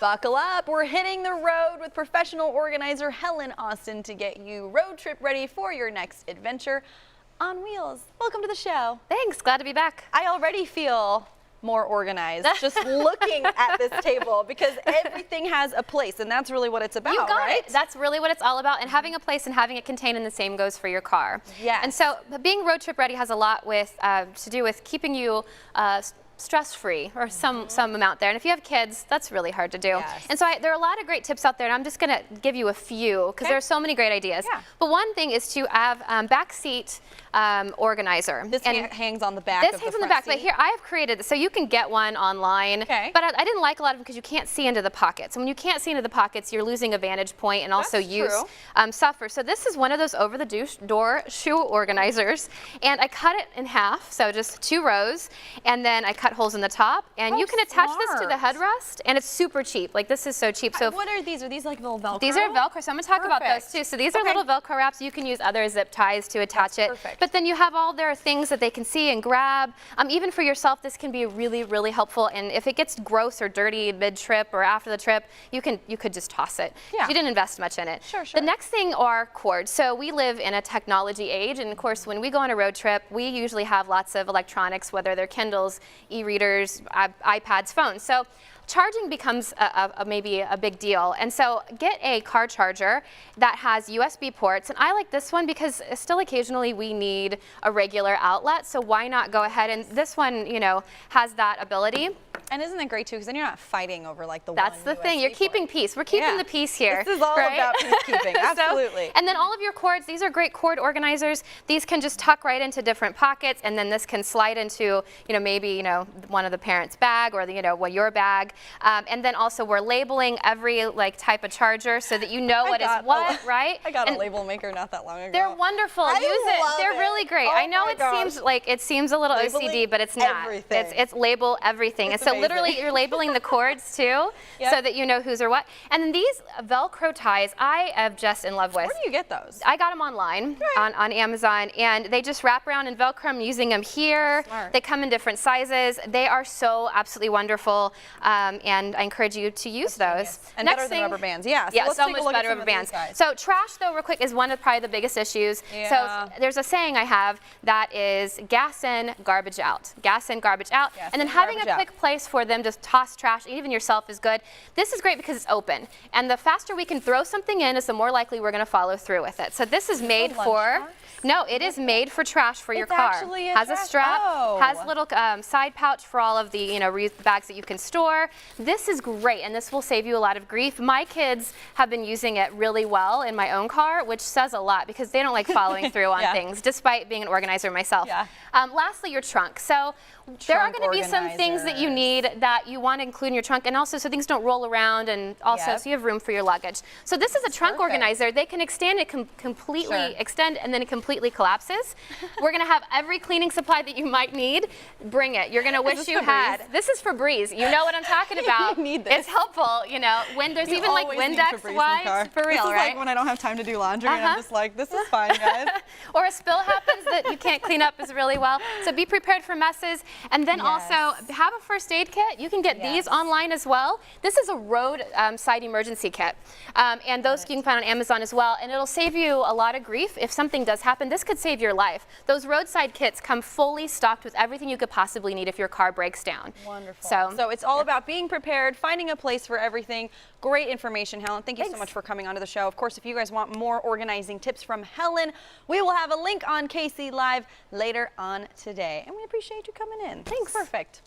Buckle up, we're hitting the road with professional organizer Helen Austin to get you road trip ready for your next adventure on wheels. Welcome to the show. Thanks, glad to be back. I already feel more organized just looking at this table because everything has a place, and that's really what it's about, You got right? it. That's really what it's all about, and having a place and having it contained, and the same goes for your car. Yes. And so being road trip ready has a lot with to do with keeping you stress-free, or some amount there. And if you have kids, that's really hard to do. Yes. And so there are a lot of great tips out there, and I'm just going to give you a few because there are so many great ideas. Yeah. But one thing is to have back seat organizer. This hangs on the back This of hangs the on the front back, but seat. here I have created this, so you can get one online. Okay. But I didn't like a lot of them because you can't see into the pockets. And when you can't see into the pockets, you're losing a vantage point and also That's use true. suffer. So this is one of those over-the-door shoe organizers, and I cut it in half, so just 2 rows, and then I cut holes in the top, and you can attach this to the headrest, and it's super cheap. Like, this is so cheap. So What are these? Are these like little Velcro? these are Velcro, so I'm going to talk about those Perfect. too. So these are Okay. little Velcro wraps. You can use other zip ties to attach it. perfect. But then you have all their things that they can see and grab. Even for yourself, this can be really, really helpful. And if it gets gross or dirty mid-trip or after the trip, you could just toss it. Yeah. You didn't invest much in it. Sure. The next thing are cords. So we live in a technology age, and of course, when we go on a road trip, we usually have lots of electronics, whether they're Kindles, e-readers, iPads, phones. So charging becomes maybe a big deal, and so get a car charger that has USB ports, and I like this one because still occasionally we need a regular outlet, so why not go ahead, and this one, you know, has that ability. And isn't it great too? Because then you're not fighting over like the That's the thing. You're keeping peace. We're keeping the peace here. This is all right? about peacekeeping. Absolutely. So, and then all of your cords, these are great cord organizers. These can just tuck right into different pockets, and then this can slide into, you know, maybe, you know, one of the parents' bag, or the, you know, your bag. And then also we're labeling every like type of charger so that you know what is what, right? I got and a label maker not that long ago. they're wonderful. Use it. They're really great. Oh I know my it gosh. seems a little Labeling OCD, but it's not. everything. It's label everything. It's and so amazing. literally you're labeling the cords too, so that you know whose or what. And then these Velcro ties, I am just in love with. Where do you get those? I got them online on Amazon, and they just wrap around in Velcro. I'm using them here. Smart. They come in different sizes. They are so absolutely wonderful, and I encourage you to use those. And Next better than thing, rubber bands. Yeah. So yeah, let's so take a much look at better some rubber of these bands. guys. So trash, though, real quick, is one of probably the biggest issues. Yeah. So there's a saying I have that is gas in, garbage out. Gas in, garbage out. Gas and then in, having a garbage out. quick place for them to toss trash, even yourself, is good. This is great because it's open. And the faster we can throw something in is the more likely we're going to follow through with it. So this is made lunch for... box? No, it is made for trash for your It's car. actually a Has a trash- strap, oh. has a little side pouch for all of the, you know, reused bags that you can store. This is great, and this will save you a lot of grief. My kids have been using it really well in my own car, which says a lot because they don't like following through on things, despite being an organizer myself. Yeah. Lastly, your trunk. So there are Trunk going to be some things that you need that you want to include in your trunk, and also so things don't roll around, and also so you have room for your luggage. So this is a trunk organizer. They can extend, it can completely extend, and then it completely collapses. We're going to have every cleaning supply that you might need. Bring it. You're going to wish you had. This is Febreze. You know what I'm talking about. You need this. It's helpful, you know, when there's even like Windex wipes, for real, This is right? like when I don't have time to do laundry and I'm just like, this is fine, guys. Or a spill happens that you can't clean up as really well. So be prepared for messes. And then also have a first aid kit. You can get these online as well. This is a road side emergency kit. And those you can find on Amazon as well. And it'll save you a lot of grief if something does happen. This could save your life. Those roadside kits come fully stocked with everything you could possibly need if your car breaks down. Wonderful. So it's all about being prepared, finding a place for everything. Great information, Helen. Thank you so much for coming onto the show. Of course, if you guys want more organizing tips from Helen, we will have a link on KC Live later on today. And we appreciate you coming in. Thanks. Perfect.